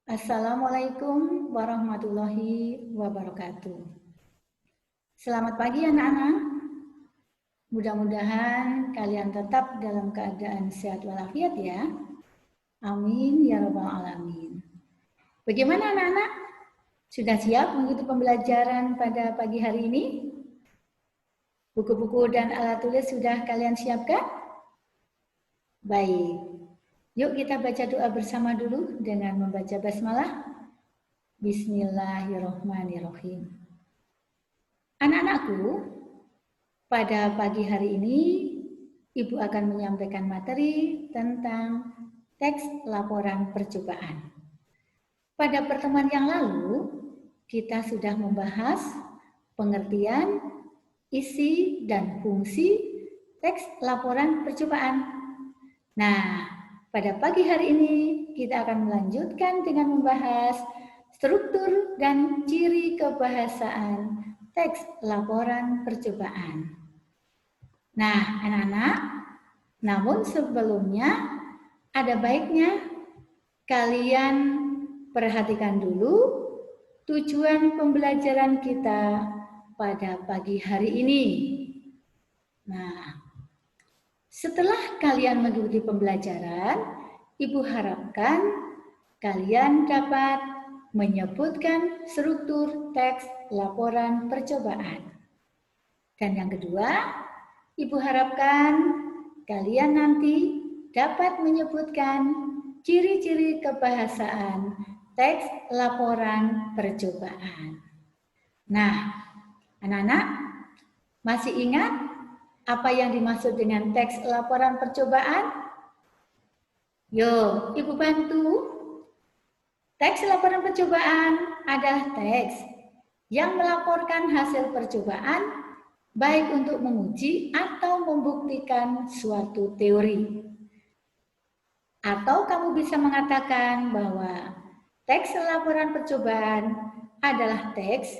Assalamualaikum warahmatullahi wabarakatuh. Selamat pagi anak-anak. Mudah-mudahan kalian tetap dalam keadaan sehat walafiat ya. Amin ya rabbal alamin. Bagaimana anak-anak? Sudah siap mengikuti pembelajaran pada pagi hari ini? Buku-buku dan alat tulis sudah kalian siapkan? Baik. Yuk kita baca doa bersama dulu dengan membaca basmalah. Bismillahirrahmanirrahim. Anak-anakku, pada pagi hari ini Ibu akan menyampaikan materi tentang teks laporan percobaan. Pada pertemuan yang lalu, kita sudah membahas pengertian, isi, dan fungsi teks laporan percobaan. Nah, pada pagi hari ini kita akan melanjutkan dengan membahas struktur dan ciri kebahasaan teks laporan percobaan. Nah, anak-anak, namun sebelumnya ada baiknya kalian perhatikan dulu tujuan pembelajaran kita pada pagi hari ini. Nah, setelah kalian mengikuti pembelajaran, Ibu harapkan kalian dapat menyebutkan struktur teks laporan percobaan. Dan yang kedua, Ibu harapkan kalian nanti dapat menyebutkan ciri-ciri kebahasaan teks laporan percobaan. Nah, anak-anak masih ingat apa yang dimaksud dengan teks laporan percobaan? Yuk, Ibu bantu. Teks laporan percobaan adalah teks yang melaporkan hasil percobaan baik untuk menguji atau membuktikan suatu teori. Atau kamu bisa mengatakan bahwa teks laporan percobaan adalah teks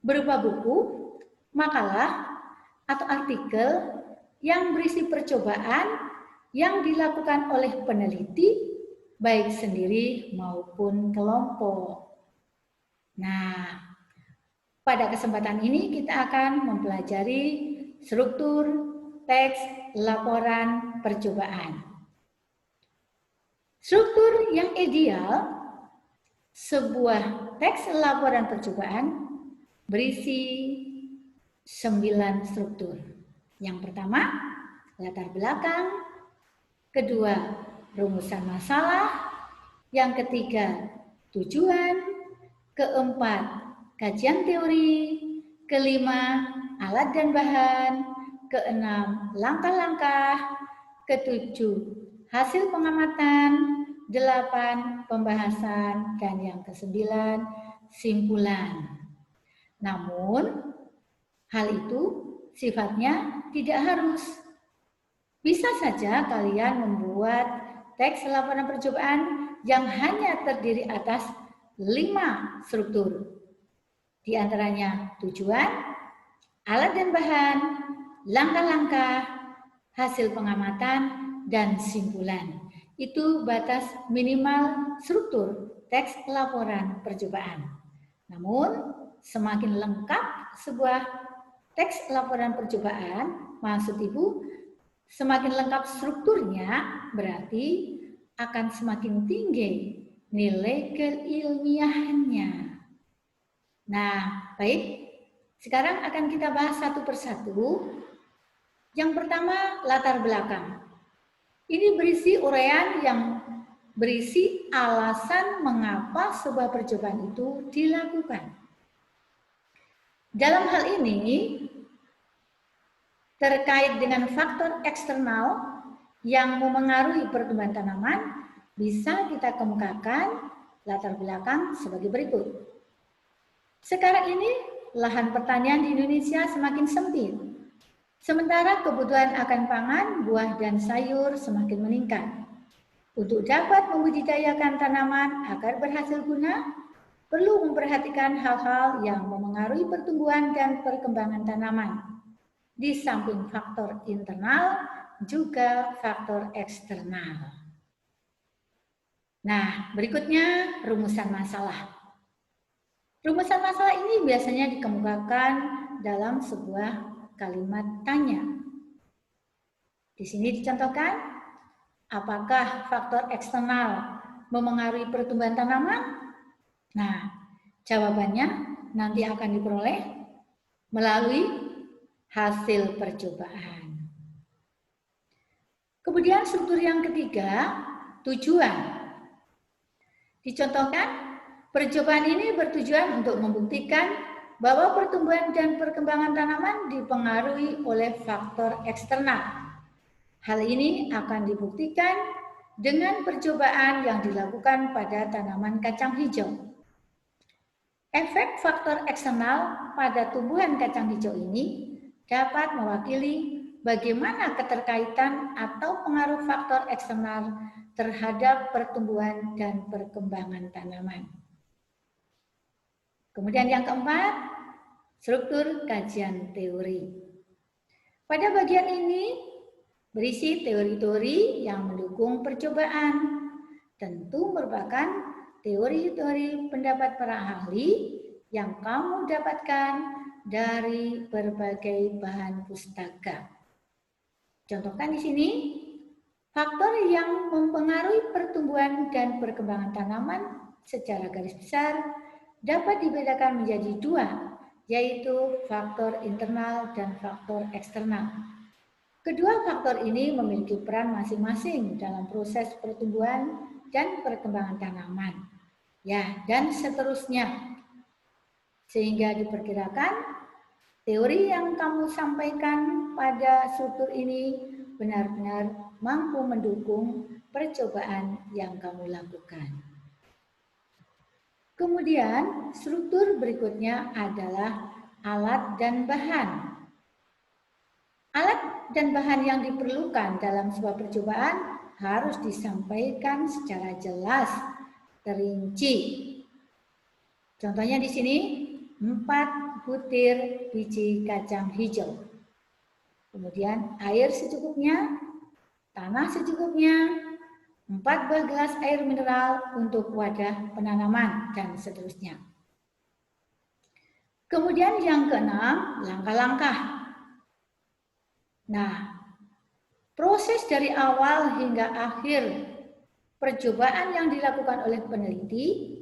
berupa buku, makalah, atau artikel yang berisi percobaan yang dilakukan oleh peneliti baik sendiri maupun kelompok. Nah, pada kesempatan ini kita akan mempelajari struktur teks laporan percobaan. Struktur yang ideal sebuah teks laporan percobaan berisi 9 struktur. Yang pertama, latar belakang. Kedua, rumusan masalah. Yang ketiga, tujuan. Keempat, kajian teori. Kelima, alat dan bahan. Keenam, langkah-langkah. Ketujuh, hasil pengamatan. 8, pembahasan. Dan yang kesembilan, simpulan. Namun, hal itu sifatnya tidak harus. Bisa saja kalian membuat teks laporan percobaan yang hanya terdiri atas 5 struktur. Di antaranya tujuan, alat dan bahan, langkah-langkah, hasil pengamatan, dan simpulan. Itu batas minimal struktur teks laporan percobaan. Namun, semakin lengkap sebuah teks laporan percobaan, maksud Ibu, semakin lengkap strukturnya berarti akan semakin tinggi nilai keilmiahannya. Nah, baik. Sekarang akan kita bahas satu persatu. Yang pertama, latar belakang. Ini berisi uraian yang berisi alasan mengapa sebuah percobaan itu dilakukan. Dalam hal ini, terkait dengan faktor eksternal yang memengaruhi pertumbuhan tanaman, bisa kita kemukakan latar belakang sebagai berikut. Sekarang ini, lahan pertanian di Indonesia semakin sempit. Sementara kebutuhan akan pangan, buah, dan sayur semakin meningkat. Untuk dapat membudidayakan tanaman agar berhasil guna, perlu memperhatikan hal-hal yang memengaruhi pertumbuhan dan perkembangan tanaman. Di samping faktor internal, juga faktor eksternal. Nah, berikutnya rumusan masalah. Rumusan masalah ini biasanya dikemukakan dalam sebuah kalimat tanya. Di sini dicontohkan, apakah faktor eksternal memengaruhi pertumbuhan tanaman? Nah, jawabannya nanti akan diperoleh melalui hasil percobaan. Kemudian struktur yang ketiga, tujuan. Dicontohkan, percobaan ini bertujuan untuk membuktikan bahwa pertumbuhan dan perkembangan tanaman dipengaruhi oleh faktor eksternal. Hal ini akan dibuktikan dengan percobaan yang dilakukan pada tanaman kacang hijau. Efek faktor eksternal pada tumbuhan kacang hijau ini dapat mewakili bagaimana keterkaitan atau pengaruh faktor eksternal terhadap pertumbuhan dan perkembangan tanaman. Kemudian yang keempat, struktur kajian teori. Pada bagian ini berisi teori-teori yang mendukung percobaan. Tentu merupakan teori-teori pendapat para ahli yang kamu dapatkan dari berbagai bahan pustaka. Contohkan di sini, faktor yang mempengaruhi pertumbuhan dan perkembangan tanaman secara garis besar dapat dibedakan menjadi dua, yaitu faktor internal dan faktor eksternal. Kedua faktor ini memiliki peran masing-masing dalam proses pertumbuhan dan perkembangan tanaman. Ya, dan seterusnya. Sehingga diperkirakan teori yang kamu sampaikan pada struktur ini benar-benar mampu mendukung percobaan yang kamu lakukan. Kemudian struktur berikutnya adalah alat dan bahan. Alat dan bahan yang diperlukan dalam sebuah percobaan harus disampaikan secara jelas, terinci. Contohnya di sini 4 butir biji kacang hijau. Kemudian air secukupnya, tanah secukupnya, 4 buah gelas air mineral untuk wadah penanaman, dan seterusnya. Kemudian yang keenam, langkah-langkah. Nah, proses dari awal hingga akhir percobaan yang dilakukan oleh peneliti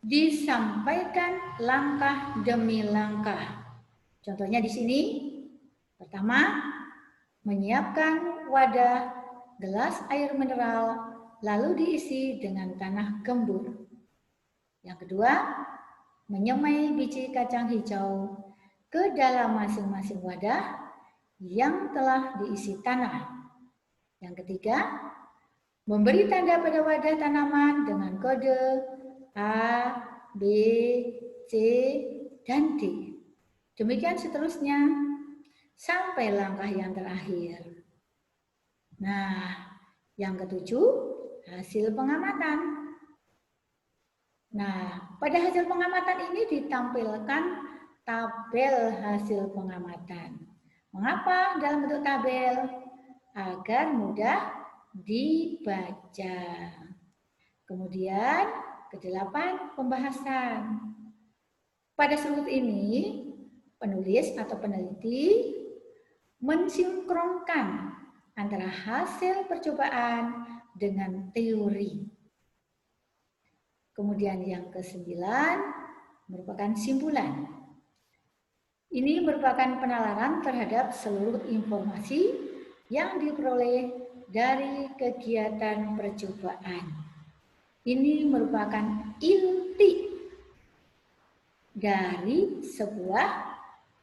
disampaikan langkah demi langkah. Contohnya di sini, pertama, menyiapkan wadah gelas air mineral lalu diisi dengan tanah gembur. Yang kedua, menyemai biji kacang hijau ke dalam masing-masing wadah yang telah diisi tanah. Yang ketiga, memberi tanda pada wadah tanaman dengan kode A, B, C, dan D. Demikian seterusnya sampai langkah yang terakhir. Nah, yang ketujuh, hasil pengamatan. Nah, pada hasil pengamatan ini ditampilkan tabel hasil pengamatan. Mengapa dalam bentuk tabel? Agar mudah dibaca. Kemudian ke-8, pembahasan. Pada struktur ini, penulis atau peneliti mensinkronkan antara hasil percobaan dengan teori. Kemudian yang ke-9 merupakan simpulan. Ini merupakan penalaran terhadap seluruh informasi yang diperoleh dari kegiatan percobaan. Ini merupakan inti dari sebuah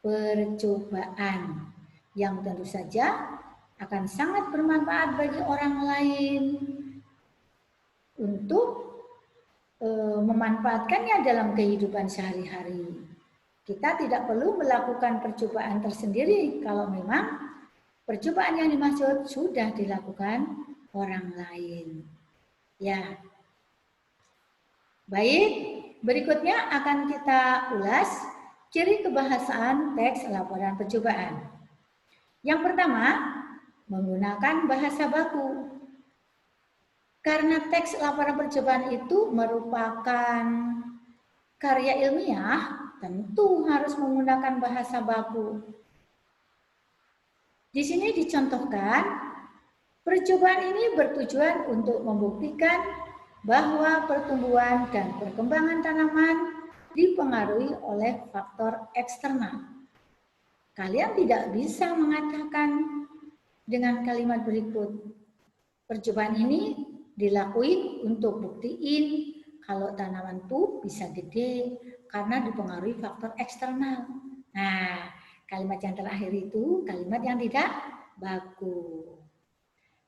percobaan yang tentu saja akan sangat bermanfaat bagi orang lain untuk memanfaatkannya dalam kehidupan sehari-hari. Kita tidak perlu melakukan percobaan tersendiri kalau memang percobaan yang dimaksud sudah dilakukan orang lain. Ya. Baik, berikutnya akan kita ulas ciri kebahasaan teks laporan percobaan. Yang pertama, menggunakan bahasa baku. Karena teks laporan percobaan itu merupakan karya ilmiah, tentu harus menggunakan bahasa baku. Di sini dicontohkan, percobaan ini bertujuan untuk membuktikan bahwa pertumbuhan dan perkembangan tanaman dipengaruhi oleh faktor eksternal. Kalian tidak bisa mengatakan dengan kalimat berikut, percobaan ini dilakuin untuk buktiin kalau tanaman tuh bisa gede karena dipengaruhi faktor eksternal. Nah, kalimat yang terakhir itu kalimat yang tidak baku.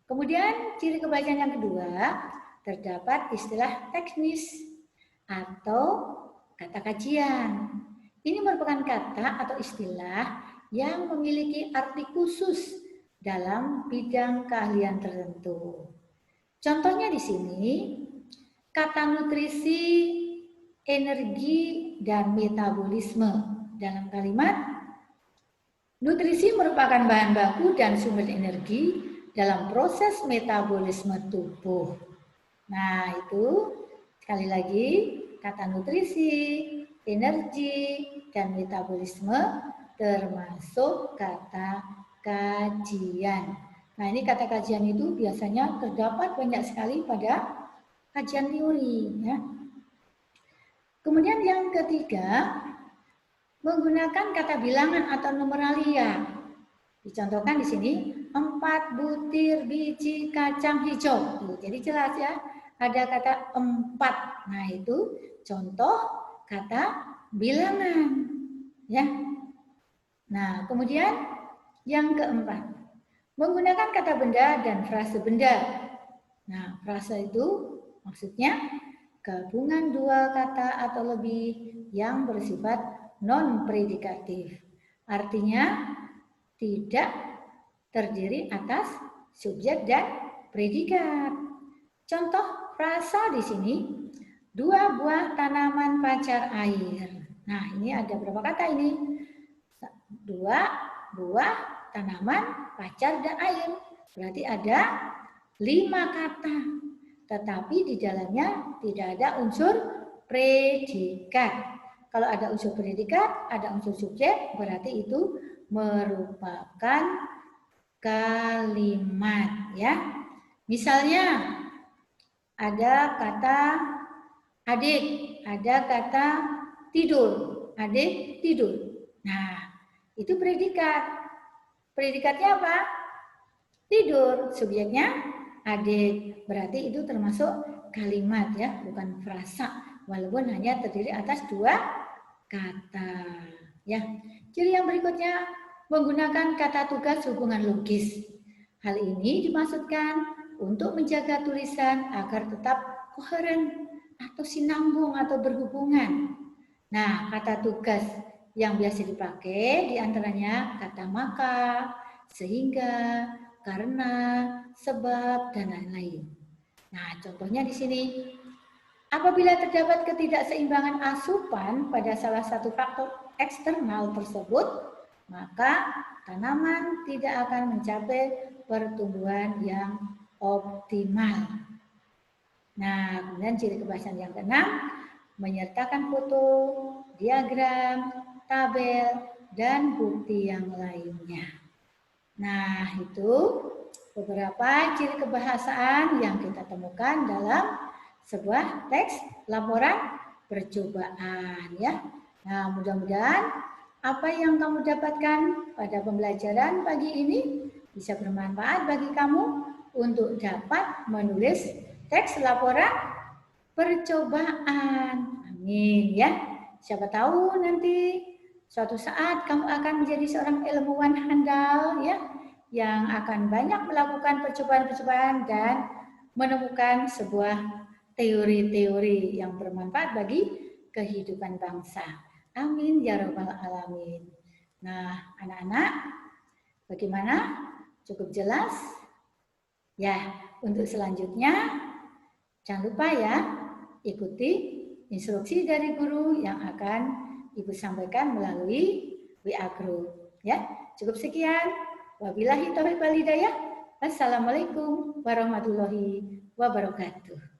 Kemudian ciri kebacaan yang kedua, terdapat istilah teknis atau kata kajian. Ini merupakan kata atau istilah yang memiliki arti khusus dalam bidang keahlian tertentu. Contohnya di sini, kata nutrisi, energi, dan metabolisme. Dalam kalimat, nutrisi merupakan bahan baku dan sumber energi dalam proses metabolisme tubuh. Nah, itu sekali lagi, kata nutrisi, energi, dan metabolisme termasuk kata kajian. Nah, ini kata kajian itu biasanya terdapat banyak sekali pada kajian teori. Ya. Kemudian yang ketiga, menggunakan kata bilangan atau numeralia. Dicontohkan di sini, 4 butir biji kacang hijau. Jadi jelas ya, ada kata 4. Nah, itu contoh kata bilangan. Ya. Nah, kemudian yang keempat, menggunakan kata benda dan frase benda. Nah, frase itu maksudnya gabungan dua kata atau lebih yang bersifat non-predikatif. Artinya tidak terdiri atas subjek dan predikat. Contoh frasa di sini, 2 buah tanaman pacar air. Nah, ini ada berapa kata ini? 2 buah tanaman, pacar, dan air. Berarti ada 5 kata. Tetapi di dalamnya tidak ada unsur predikat. Kalau ada unsur predikat, ada unsur subjek, berarti itu merupakan kalimat. Ya. Misalnya ada kata adik, ada kata tidur. Adik tidur. Nah, itu predikat. Predikatnya apa? Tidur. Subjeknya adik. Berarti itu termasuk kalimat ya, bukan frasa. Walaupun hanya terdiri atas 2 kata. Ya. Ciri yang berikutnya, menggunakan kata tugas hubungan logis. Hal ini dimaksudkan untuk menjaga tulisan agar tetap koheren atau sinambung atau berhubungan. Nah, kata tugas yang biasa dipakai diantaranya kata maka, sehingga, karena, sebab, dan lain-lain. Nah, contohnya di sini, apabila terdapat ketidakseimbangan asupan pada salah satu faktor eksternal tersebut, maka tanaman tidak akan mencapai pertumbuhan yang optimal. Nah, kemudian ciri kebahasan yang keenam, menyertakan foto, diagram, tabel, dan bukti yang lainnya. Nah, itu beberapa ciri kebahasaan yang kita temukan dalam sebuah teks laporan percobaan ya. Nah, mudah-mudahan apa yang kamu dapatkan pada pembelajaran pagi ini bisa bermanfaat bagi kamu untuk dapat menulis teks laporan percobaan. Amin ya. Siapa tahu nanti suatu saat kamu akan menjadi seorang ilmuwan handal ya, yang akan banyak melakukan percobaan-percobaan dan menemukan sebuah teori-teori yang bermanfaat bagi kehidupan bangsa. Amin ya rabbal alamin. Nah, anak-anak, bagaimana? Cukup jelas? Ya, untuk selanjutnya jangan lupa ya, ikuti instruksi dari guru yang akan Ibu sampaikan melalui WA Group. Ya, cukup sekian. Wabillahi taufiq wal hidayah. Assalamualaikum warahmatullahi wabarakatuh.